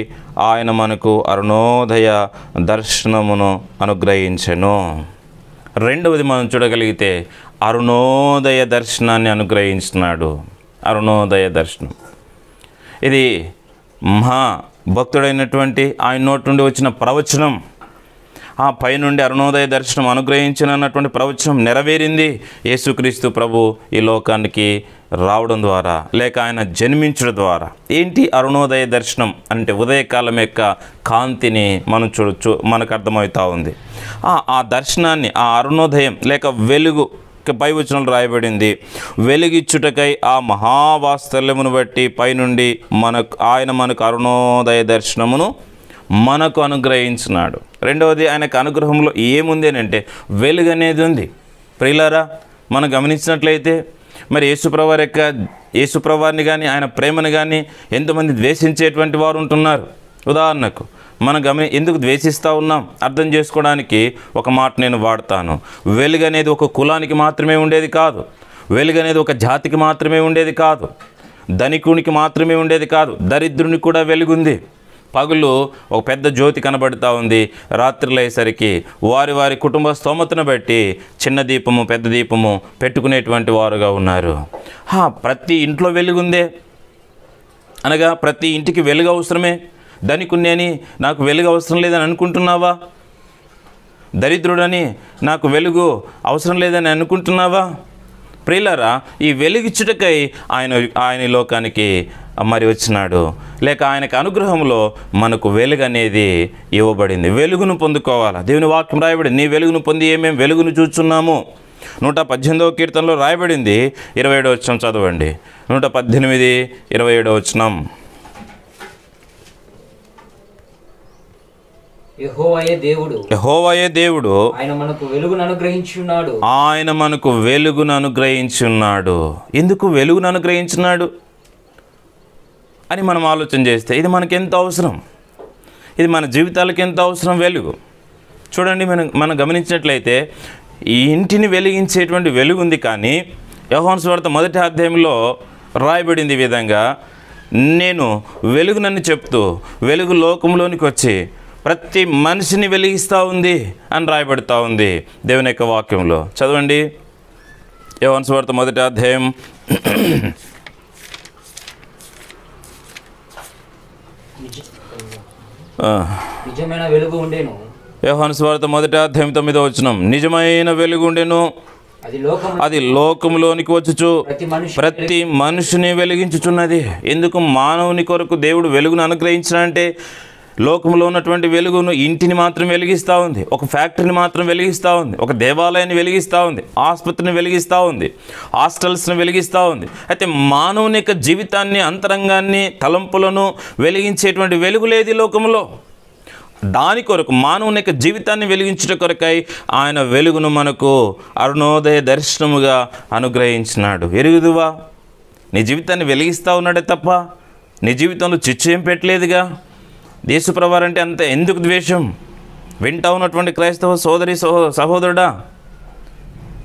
ఆయన మనకు అరుణోదయ దర్శనమును అనుగ్రహించెను. రెండవది మనం చూడగలిగితే అరుణోదయ దర్శనాన్ని అనుగ్రహించినాడు. అరుణోదయ దర్శనం ఇది మహా భక్తుడైనటువంటి ఆయన నోటి నుండి వచ్చిన ప్రవచనం. ఆ పైనుండి అరుణోదయ దర్శనం అనుగ్రహించిన అన్నటువంటి ప్రవచనం నెరవేరింది యేసుక్రీస్తు ప్రభు ఈ లోకానికి రావడం ద్వారా, లేక ఆయన జన్మించడం ద్వారా. ఏంటి అరుణోదయ దర్శనం అంటే? ఉదయకాలం యొక్క కాంతిని మనం చూడొచ్చు, మనకు అర్థమవుతూ ఉంది. ఆ దర్శనాన్ని, ఆ అరుణోదయం లేక వెలుగు పై వచనంలో రాయబడింది, వెలుగిచ్చుటకై ఆ మహావాత్సల్యమును బట్టి పైనుండి ఆయన మనకు అరుణోదయ దర్శనమును మనకు అనుగ్రహించినాడు. రెండవది, ఆయనకు అనుగ్రహంలో ఏముంది అని అంటే వెలుగు అనేది ఉంది. ప్రియులారా, మనం గమనించినట్లయితే మరి యేసుప్రభువారిని కానీ ఆయన ప్రేమను కానీ ఎంతమంది ద్వేషించేటువంటి వారు ఉంటున్నారు. ఉదాహరణకు మనం ఎందుకు ద్వేషిస్తూ ఉన్నాం అర్థం చేసుకోవడానికి ఒక మాట నేను వాడతాను. వెలుగు అనేది ఒక కులానికి మాత్రమే ఉండేది కాదు, వెలుగు అనేది ఒక జాతికి మాత్రమే ఉండేది కాదు, ధనికునికి మాత్రమే ఉండేది కాదు, దరిద్రునికి కూడా వెలుగుంది. పగులు ఒక పెద్ద జ్యోతి కనబడుతూ ఉంది, రాత్రులు అయ్యేసరికి వారి కుటుంబ స్తోమతను బట్టి చిన్న దీపము పెద్ద దీపము పెట్టుకునేటువంటి వారుగా ఉన్నారు. ప్రతి ఇంట్లో వెలుగుందే అనగా ప్రతి ఇంటికి వెలుగు అవసరమే. ధనికుణ్ణి నాకు వెలుగు అవసరం లేదని అనుకుంటున్నావా? దరిద్రుడని నాకు వెలుగు అవసరం లేదని అనుకుంటున్నావా? ప్రియులారా, ఈ వెలుగిచ్చుటకై ఆయన లోకానికి మరి వచ్చినాడు, లేక ఆయనకు అనుగ్రహంలో మనకు వెలుగు అనేది ఇవ్వబడింది. వెలుగును పొందుకోవాలా. దేవుని వాక్యం రాయబడింది, నీ వెలుగును పొంది ఏమేమి వెలుగును చూస్తున్నాము. 118వ కీర్తనలో రాయబడింది. 27వ వచనం చదవండి. 118, 27వ వచనం. యెహోవాయే దేవుడు, ఆయన మనకు వెలుగును అనుగ్రహించున్నాడు. ఎందుకు వెలుగును అనుగ్రహించున్నాడు అని మనం ఆలోచన చేస్తే ఇది మనకి ఎంత అవసరం, ఇది మన జీవితాలకు ఎంత అవసరం వెలుగు. చూడండి, మనం గమనించినట్లయితే ఈ ఇంటిని వెలిగించేటువంటి వెలుగు ఉంది. కానీ యోహాను సువార్త 1వ అధ్యాయంలో రాయబడింది ఈ విధంగా, నేను వెలుగునని చెప్తూ వెలుగు లోకంలోనికి వచ్చి ప్రతి మనిషిని వెలిగిస్తూ ఉంది అని రాయబడుతూ ఉంది దేవుని యొక్క వాక్యంలో. చదవండి, యోహాను సువార్త 1వ అధ్యాయం 9వ వచనం. నిజమైన వెలుగు ఉండెను, అది లోకంలోనికి వచ్చుచు ప్రతి మనిషిని వెలిగించుచున్నది. ఎందుకు మానవుని కొరకు దేవుడు వెలుగును అనుగ్రహించాడంటే లోకంలో ఉన్నటువంటి వెలుగును ఇంటిని మాత్రం వెలిగిస్తూ ఉంది, ఒక ఫ్యాక్టరీని మాత్రం వెలిగిస్తూ ఉంది, ఒక దేవాలయాన్ని వెలిగిస్తూ ఉంది, ఆసుపత్రిని వెలిగిస్తూ ఉంది, హాస్టల్స్ని వెలిగిస్తూ ఉంది. అయితే మానవుని యొక్క జీవితాన్ని, అంతరంగాన్ని, తలంపులను వెలిగించేటువంటి వెలుగు లేదు ఈ లోకంలో. దాని కొరకు మానవుని యొక్క జీవితాన్ని వెలిగించుట కొరకై ఆయన వెలుగును మనకు అరుణోదయ దర్శనముగా అనుగ్రహించినాడు. ఎరుగుదువా? నీ జీవితాన్ని వెలిగిస్తూ ఉన్నాడే తప్ప నీ జీవితంలో చిచ్చు ఏం పెట్టలేదుగా. యేసుప్రభువారంటే అంత ఎందుకు ద్వేషం? వింటా ఉన్నటువంటి క్రైస్తవ సోదరి సహోదరుడా,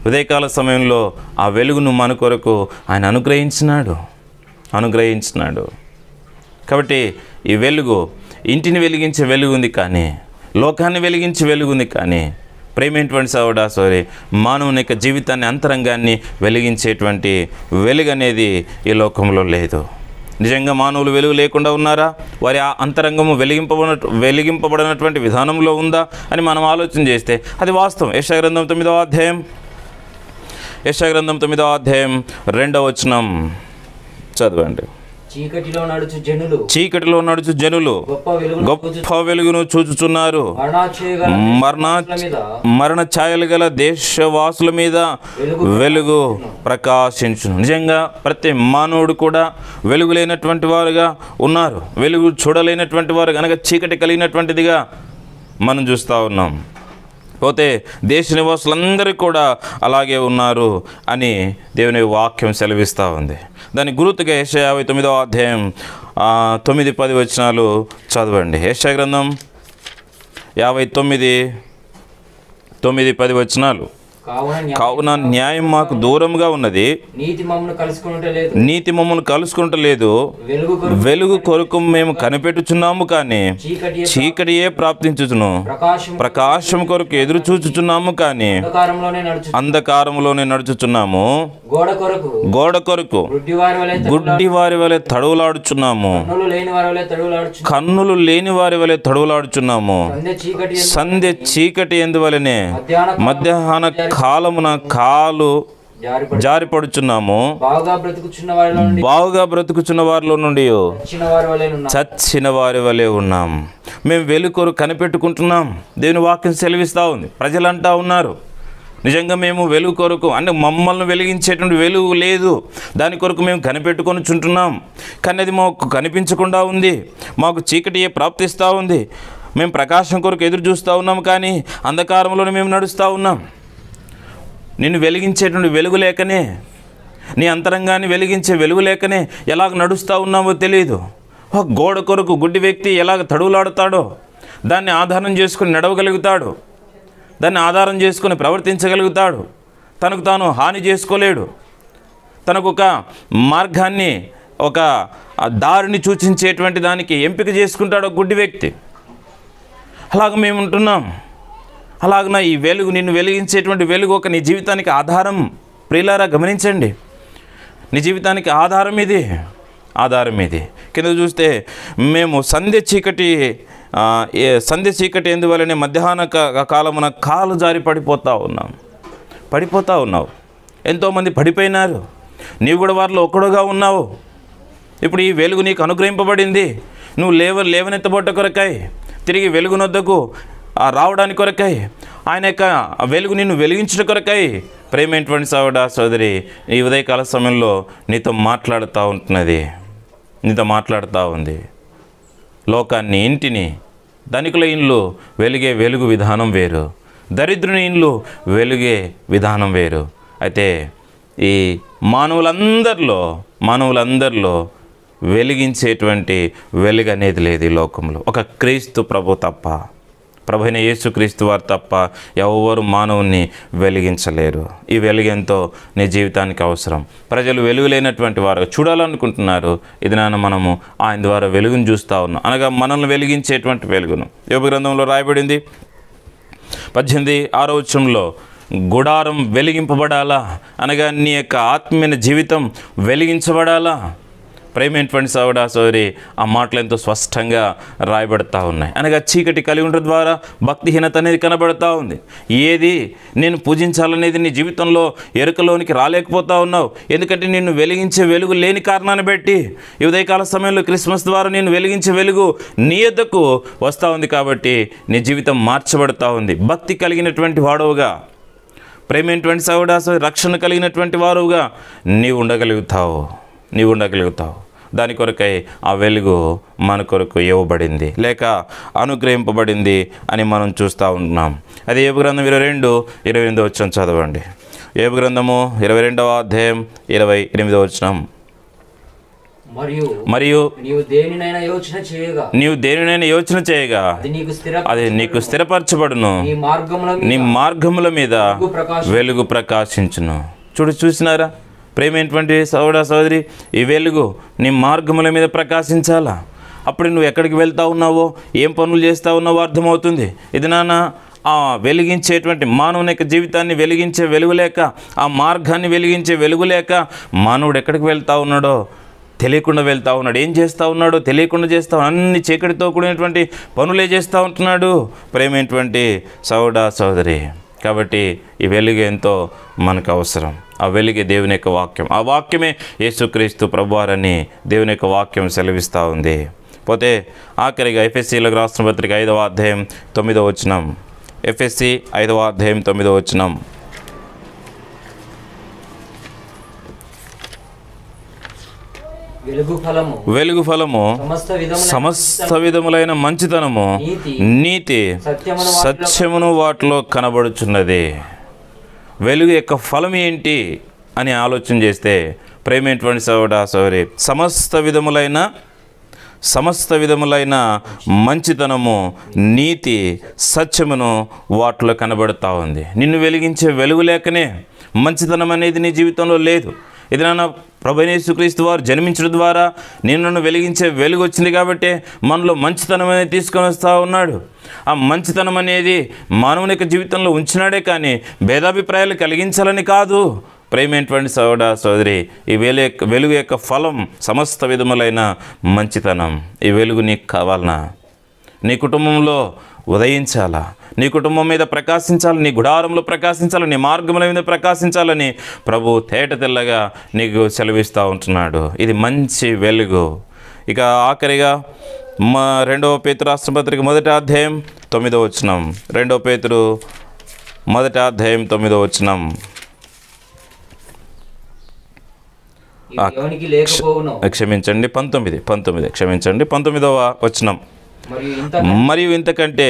ఉదయకాల సమయంలో ఆ వెలుగును మన కొరకు ఆయన అనుగ్రహించినాడు. కాబట్టి ఈ వెలుగు ఇంటిని వెలిగించే వెలుగు ఉంది, కానీ లోకాన్ని వెలిగించే వెలుగు ఉంది, కానీ ప్రేమైనటువంటి సోదరుడా సోదరి, మానవుని యొక్క జీవితాన్ని, అంతరంగాన్ని వెలిగించేటువంటి వెలుగు అనేది ఈ లోకంలో లేదు. నిజంగా మానవులు వెలుగు లేకుండా ఉన్నారా? వారి ఆ అంతరంగము వెలిగింపబడినటువంటి విధానంలో ఉందా అని మనం ఆలోచన చేస్తే అది వాస్తవం. యెషయా గ్రంథం 9వ అధ్యాయం 2వ వచనం చదవండి. చీకటిలో నడుచు జనులు గొప్ప వెలుగును చూచుచున్నారు. మరణ ఛాయలు గల దేశవాసుల మీద వెలుగు ప్రకాశించును. నిజంగా ప్రతి మానవుడు కూడా వెలుగు లేనటువంటి వారుగా ఉన్నారు. వెలుగు చూడలేనటువంటి వారు కనుక చీకటి కలిగినటువంటిదిగా మనం చూస్తూ ఉన్నాం. పోతే దేశ నివాసులందరూ కూడా అలాగే ఉన్నారు అని దేవుని వాక్యం సెలవిస్తూ ఉంది. దాని గుర్తుగా యెషయా 59వ అధ్యాయం 9-10 వచనాలు చదవండి. యెషయా గ్రంథం 59 9-10 వచనాలు. కావున న్యాయం మాకు దూరంగా ఉన్నది, నీతి మమ్మల్ని కలుసుకుంటలేదు. వెలుగు కొరకు మేము కనిపెట్టుచున్నాము, కానీ చీకటియే ప్రాప్తించుచును. ప్రకాశం కొరకు ఎదురు చూచుచున్నాము, కానీ అంధకారంలోనే నడుచుచున్నాము. గోడ కొరకు గుడ్డి వారి వలె తడువులాడుచున్నాము, కన్నులు లేని వారి వలె తడువులాడుచున్నాము. సంధ్య చీకటి ఎందువలనే మధ్యాహ్న కాలమున కాలు జారిపడుచున్నాము. బాగుగా బ్రతుకుచున్న వారిలో నుండి చచ్చిన వారి వలె ఉన్నాం. మేము వెలుగు కనిపెట్టుకుంటున్నాం. దేవుని వాక్యం సెలవిస్తూ ఉంది. ప్రజలంటా ఉన్నారు, నిజంగా మేము వెలుగు కొరకు అంటే మమ్మల్ని వెలిగించేటువంటి వెలుగు లేదు, దాని కొరకు మేము కనిపెట్టుకొని చుంటున్నాం, కానీ అది మాకు కనిపించకుండా ఉంది. మాకు చీకటి ప్రాప్తిస్తూ ఉంది. మేము ప్రకాశం కొరకు ఎదురు చూస్తూ ఉన్నాం, కానీ అంధకారంలోనే మేము నడుస్తూ ఉన్నాం. నిన్ను వెలిగించేటువంటి వెలుగు లేకనే, నీ అంతరంగాన్ని వెలిగించే వెలుగు లేకనే ఎలాగ నడుస్తూ ఉన్నామో తెలియదు. ఒక గోడ కొరకు గుడ్డి వ్యక్తి ఎలాగ తడువులాడుతాడో దాన్ని ఆధారం చేసుకుని నడవగలుగుతాడు, దాన్ని ఆధారం చేసుకుని ప్రవర్తించగలుగుతాడు. తనకు తాను హాని చేసుకోలేడు. తనకు ఒక మార్గాన్ని, ఒక దారిని సూచించేటువంటి దానికి ఎంపిక చేసుకుంటాడు ఒక గుడ్డి వ్యక్తి. అలాగ మేము ఉంటున్నాం. అలాగన ఈ వెలుగు, నిన్ను వెలిగించేటువంటి వెలుగు నీ జీవితానికి ఆధారం. ప్రియులారా గమనించండి, నీ జీవితానికి ఆధారం ఇది. కింద చూస్తే మేము సంధ్య చీకటి ఎందువలనే మధ్యాహ్న కాలమున కాలు జారి పడిపోతూ ఉన్నావు. ఎంతోమంది పడిపోయినారు. నీవు కూడా వారిలో ఒక్కడుగా ఉన్నావు. ఇప్పుడు ఈ వెలుగు నీకు అనుగ్రహింపబడింది. నువ్వు లేవనెత్తబడ్డ కొరకై, తిరిగి వెలుగునొద్దకు రావడానికి కొరకై, ఆయన యొక్క వెలుగు నిన్ను వెలిగించడం కొరకై ప్రేమైనటువంటి సోదరుడా సోదరి ఈ ఉదయకాల సమయంలో నీతో మాట్లాడుతూ ఉంది. లోకాన్ని, ఇంటిని, ధనికుల ఇండ్లు వెలిగే వెలుగు విధానం వేరు, దరిద్రుని ఇండ్లు వెలుగే విధానం వేరు. అయితే ఈ మానవులందరిలో వెలిగించేటువంటి వెలుగు అనేది లేదు ఈ లోకంలో. ఒక క్రీస్తు ప్రభు తప్ప, ప్రభు అయిన యేసుక్రీస్తు వారు తప్ప ఎవరు మానవుని వెలిగించలేరు. ఈ వెలుగెంతో నీ జీవితానికి అవసరం. ప్రజలు వెలుగు లేనటువంటి వారు చూడాలనుకుంటున్నారు. ఇది మనము ఆయన ద్వారా వెలుగును చూస్తూ ఉన్నాం, అనగా మనల్ని వెలిగించేటువంటి వెలుగును. యోబు గ్రంథంలో రాయబడింది 18:6 వచనంలో, గుడారం వెలిగింపబడాలా, అనగా నీ యొక్క ఆత్మీయ జీవితం వెలిగించబడాలా. ప్రేమేంటువంటి సోదరా సోదరి ఆ మాటలు ఎంతో స్పష్టంగా రాయబడతా ఉన్నాయి. అనగా చీకటి కలిగి ఉండడం ద్వారా భక్తిహీనత అనేది కనబడతా ఉంది. ఏది నేను పూజించాలనేది నీ జీవితంలో ఎరుకలోనికి రాలేకపోతా ఉన్నావు. ఎందుకంటే నిన్ను వెలిగించే వెలుగు లేని కారణాన్ని బట్టి ఈ ఉదయకాల సమయంలో క్రిస్మస్ ద్వారా నేను వెలిగించే వెలుగు నీ యొద్దకు వస్తూ ఉంది. కాబట్టి నీ జీవితం మార్చబడతా ఉంది. భక్తి కలిగినటువంటి వాడవుగా, ప్రేమేంటువంటి సోదరా సోదరి రక్షణ కలిగినటువంటి వారుగా నీవు ఉండగలుగుతావు. దాని కొరకై ఆ వెలుగు మన కొరకు ఇవ్వబడింది లేక అనుగ్రహింపబడింది అని మనం చూస్తూ ఉంటున్నాం. అది యోబు గ్రంథం 22:28 వచనం చదవండి. యోబు గ్రంథము 22వ అధ్యాయం 28వ వచనం. మరియు నీవు దేనినైనా యోచన చేయగా అది నీకు స్థిరపరచబడును, నీ మార్గముల మీద వెలుగు ప్రకాశించును. చూసినారా ప్రేమేంటువంటి సోదరా సోదరి, ఈ వెలుగు నీ మార్గముల మీద ప్రకాశించాలా. అప్పుడు నువ్వు ఎక్కడికి వెళ్తా ఉన్నావో, ఏం పనులు చేస్తూ ఉన్నావో అర్థమవుతుంది. ఇది నాన్న ఆ వెలిగించేటువంటి మానవుని యొక్క జీవితాన్ని వెలిగించే వెలుగు లేక, ఆ మార్గాన్ని వెలిగించే వెలుగు లేక మానవుడు ఎక్కడికి వెళ్తూ ఉన్నాడో తెలియకుండా వెళ్తూ ఉన్నాడు. ఏం చేస్తూ ఉన్నాడో తెలియకుండా చేస్తూ అన్ని చీకటితో కూడినటువంటి పనులే చేస్తూ ఉంటున్నాడు ప్రేమేంటువంటి సోదరా సోదరి. కాబట్టి ఈ వెలుగు ఎంతో మనకు అవసరం. ఆ వెలుగే దేవుని యొక్క వాక్యం. ఆ వాక్యమే యేసుక్రీస్తు ప్రభువారని దేవుని యొక్క వాక్యం సెలవిస్తూ ఉంది. పోతే ఆఖరిగా ఎఫ్ఎస్సీలకు రాసిన పత్రిక 5వ అధ్యాయం 9వ వచనం. ఎఫ్ఎస్సీ 5వ అధ్యాయం 9వ వచనం. వెలుగు ఫలము సమస్త విధములైన మంచితనము, నీతి, సత్యమును వాటిలో కనబడుచున్నది. వెలుగు యొక్క ఫలం ఏంటి అని ఆలోచన చేస్తే ప్రేమేంటువంటి సోదరా సోదరి, సమస్త విధములైన మంచితనము, నీతి, సత్యమును వాటిలో కనబడుతూ ఉంది. నిన్ను వెలిగించే వెలుగు లేకనే మంచితనం అనేది నీ జీవితంలో లేదు. ఇది నాన్న ప్రభువైన యేసుక్రీస్తు వారు జన్మించడం ద్వారా నిన్ను వెలిగించే వెలుగు వచ్చింది కాబట్టి మనలో మంచితనం అనేది తీసుకొని వస్తూ ఉన్నాడు. ఆ మంచితనం అనేది మానవుని యొక్క జీవితంలో ఉంచినాడే కానీ భేదాభిప్రాయాలు కలిగించాలని కాదు. ప్రేమేంటువంటి సోదరా సోదరి, ఈ వెలుగు యొక్క ఫలం సమస్త విధములైన మంచితనం. ఈ వెలుగు నీకు కావాలనా? నీ కుటుంబంలో ఉదయించాలా, నీ కుటుంబం మీద ప్రకాశించాలి, నీ గుడారంలో ప్రకాశించాలి, నీ మార్గముల మీద ప్రకాశించాలని ప్రభు తేట తెల్లగా నీకు సెలవిస్తూ ఉంటున్నాడు. ఇది మంచి వెలుగు. ఇక ఆఖరిగా 2వ పేతురు రాసిన పత్రిక 1వ అధ్యాయం 9వ వచనం. 2వ పేతురు 1వ అధ్యాయం 9వ వచనం. క్షమించండి 19వ వచనం. మరియు ఇంతకంటే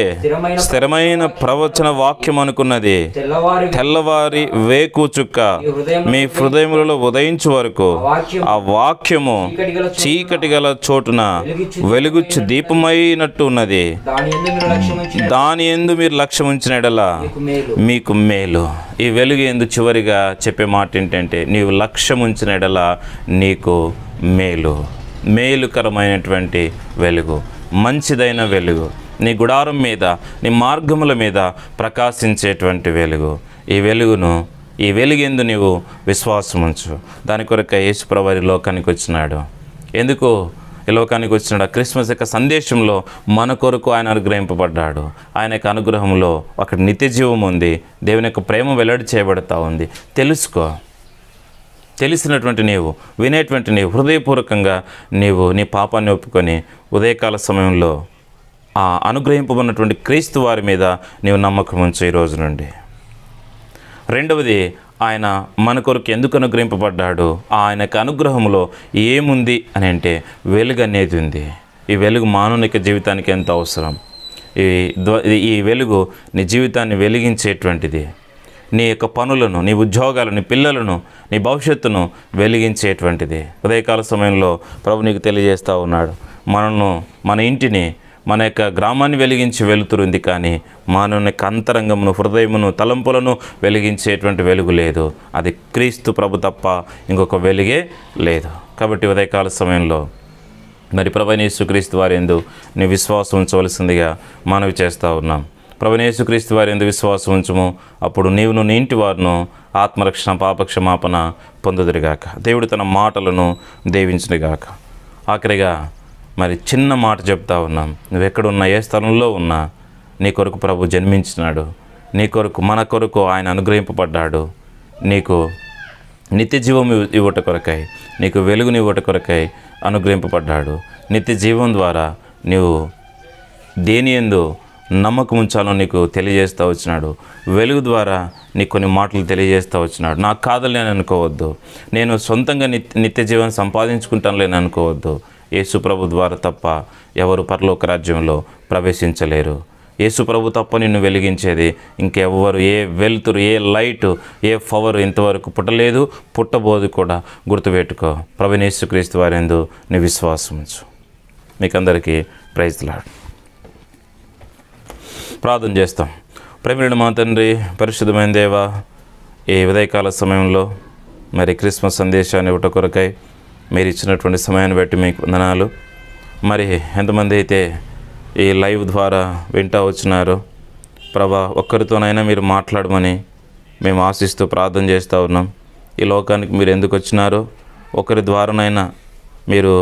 స్థిరమైన ప్రవచన వాక్యం అనుకున్నది, తెల్లవారి వేకు చుక్క మీ హృదయములలో ఉదయించు వరకు ఆ వాక్యము చీకటి గల చోటున వెలుగుచ్చు దీపమైనట్టు ఉన్నది. దాని యందు మీరు లక్ష్యం ఉంచిన ఎడల మీకు మేలు. ఈ వెలుగు ఎందు చివరిగా చెప్పే మాట ఏంటంటే, నీవు లక్ష్యం ఉంచిన ఎడల నీకు మేలు. మేలుకరమైనటువంటి వెలుగు, మంచిదైన వెలుగు, నీ గుడారం మీద, నీ మార్గముల మీద ప్రకాశించేటువంటి వెలుగు. ఈ వెలుగెందు నీవు విశ్వాసం ఉంచు. దాని కొరకు యేసు ప్రభువు లోకానికి వచ్చినాడు. ఎందుకు ఈ లోకానికి వచ్చినాడు? క్రిస్మస్ యొక్క సందేశంలో మన కొరకు ఆయన అనుగ్రహింపబడ్డాడు. ఆయన యొక్క అనుగ్రహంలో ఒక నిత్య జీవం ఉంది. దేవుని యొక్క ప్రేమ వెల్లడి చేయబడతా ఉంది. తెలుసుకో. తెలిసినటువంటి నీవు, వినేటువంటి నీవు హృదయపూర్వకంగా నీవు నీ పాపాన్ని ఒప్పుకొని ఉదయకాల సమయంలో ఆ అనుగ్రహింపబడినటువంటి క్రీస్తు వారి మీద నీవు నమ్మకం ఉంచు ఈ రోజు నుండి. రెండవది, ఆయన మన కొరకు ఎందుకు అనుగ్రహింపబడ్డాడు? ఆయనకు అనుగ్రహంలో ఏముంది అని అంటే వెలుగు అనేది ఉంది. ఈ వెలుగు మానవుని జీవితానికి ఎంత అవసరం. ఈ వెలుగు నీ జీవితాన్ని వెలిగించేటువంటిది. నీ యొక్క పనులను, నీ ఉద్యోగాలు, నీ పిల్లలను, నీ భవిష్యత్తును వెలిగించేటువంటిది. ఉదయకాల సమయంలో ప్రభు నీకు తెలియజేస్తూ ఉన్నాడు, మన ఇంటిని, మన యొక్క గ్రామాన్ని వెలిగించి వెలుతురుంది, కానీ మానవుని యొక్క అంతరంగమును, హృదయమును, తలంపులను వెలిగించేటువంటి వెలుగు లేదు. అది క్రీస్తు ప్రభు తప్ప ఇంకొక వెలుగే లేదు. కాబట్టి ఉదయకాల సమయంలో మరి ప్రభువైన యేసుక్రీస్తు వారి యందు నీ విశ్వాసం ఉంచవలసిందిగా మనవి చేస్తూ ఉన్నాం. ప్రభువైన యేసుక్రీస్తు వారి యందు విశ్వాసం ఉంచుము, అప్పుడు నీవును నీ ఇంటి వారును ఆత్మరక్షణ, పాపక్షమాపణ పొందుదురుగాక. దేవుడు తన మాటలను దీవించునుగాక. ఆఖరిగా మరి చిన్న మాట చెప్తా ఉన్నాం. నువ్వెక్కడున్నా, ఏ స్థలంలో ఉన్నా, నీ కొరకు ప్రభు జన్మించినాడు. నీ కొరకు, మన కొరకు ఆయన అనుగ్రహింపబడ్డాడు. నీకు నిత్య జీవం ఇవ్వట కొరకై, నీకు వెలుగుని ఇవ్వట కొరకై అనుగ్రహింపబడ్డాడు. నిత్య జీవం ద్వారా నీవు దేని యందు నమ్మకం ఉంచాలో నీకు తెలియజేస్తూ వచ్చినాడు. వెలుగు ద్వారా నీకు కొన్ని మాటలు తెలియజేస్తూ వచ్చినాడు. నాకు కాదని అనుకోవద్దు, నేను సొంతంగా నిత్య జీవం సంపాదించుకుంటానులేని అనుకోవద్దు. యేసు ప్రభు ద్వారా తప్ప ఎవరు పరలోక రాజ్యంలో ప్రవేశించలేరు. యేసు ప్రభు తప్ప నిన్ను వెలిగించేది ఇంకెవ్వరు, ఏ వెలుతురు, ఏ లైటు, ఏ పవర్ ఇంతవరకు పుట్టలేదు, పుట్టబోదు కూడా. గుర్తుపెట్టుకో. ప్రభువైన యేసుక్రీస్తు వారియందు నీ విశ్వాసం ఉంచు. మీకందరికీ ప్రైజ్ ది లార్డ్. ప్రార్థన చేస్తాం. ప్రేమమైన మా తండ్రి, పరిశుద్ధమైన దేవా, ఈ ఉదయకాల సమయంలో మరి క్రిస్మస్ సందేశాన్ని ఇవ్వట కొరకై మీరు ఇచ్చినటువంటి సమయాన్ని బట్టి మీకు వందనాలు. మరి ఎంతమంది అయితే ఈ లైవ్ ద్వారా వింటూ వచ్చినారో ప్రభా, ఒక్కరితోనైనా మీరు మాట్లాడమని మేము ఆశిస్తూ ప్రార్థన చేస్తూ ఉన్నాం. ఈ లోకానికి మీరు ఎందుకు వచ్చినారో ఒకరి ద్వారానైనా మీరు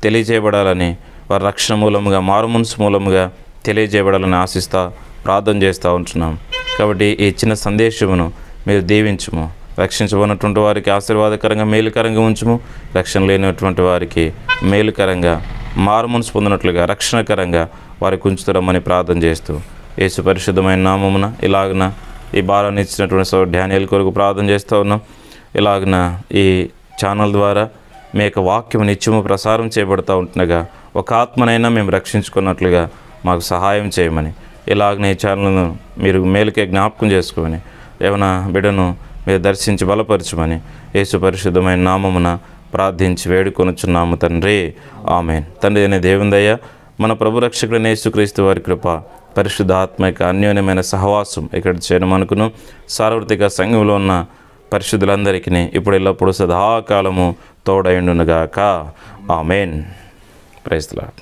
తెలియజేయబడాలని, వారి రక్షణ మూలముగా, మారుమనసు మూలముగా తెలియజేయబడాలని ఆశిస్తూ ప్రార్థన చేస్తూ ఉంటున్నాం. కాబట్టి ఈ చిన్న సందేశమును మీరు దీవించుము. రక్షించబడినటువంటి వారికి ఆశీర్వాదకరంగా, మేలుకరంగా ఉంచుము. రక్షణ లేనటువంటి వారికి మేలుకరంగా, మారుమనసు పొందినట్లుగా, రక్షణకరంగా వారికి ఉంచుతారమ్మని ప్రార్థన చేస్తూ యేసు పరిశుద్ధమైన నామమున ఇలాగున ఈ భారాన్ని ఇచ్చినటువంటి సో డానియేల్ కొరకు ప్రార్థన చేస్తూ ఉన్నాం. ఇలాగున ఈ ఛానల్ ద్వారా మీ యొక్క వాక్యం నిత్యము ప్రసారం చేయబడుతూ ఉంటుండగా ఒక ఆత్మనైనా మేము రక్షించుకున్నట్లుగా మాకు సహాయం చేయమని, ఇలాగ ఈ ఛానల్ను మీరు మేలుకే జ్ఞాపకం చేసుకోమని, ఏమైనా బిడ్డను మీరు దర్శించి బలపరచమని యేసు పరిశుద్ధమైన నామమున ప్రార్థించి వేడుకొనుచున్నాము తండ్రి. ఆమేన్. తండ్రి అనే దేవుని దయ, మన ప్రభు రక్షకుడైన యేసుక్రీస్తు వారి కృప, పరిశుద్ధ ఆత్మిక అన్యోన్యమైన సహవాసం ఇక్కడ చేయమనుకును సార్వత్రిక సంఘంలో ఉన్న పరిశుద్ధులందరికీ ఇప్పుడు ఎల్లప్పుడూ సదాకాలము తోడైండునుగాక. ఆమేన్. Praise the lord.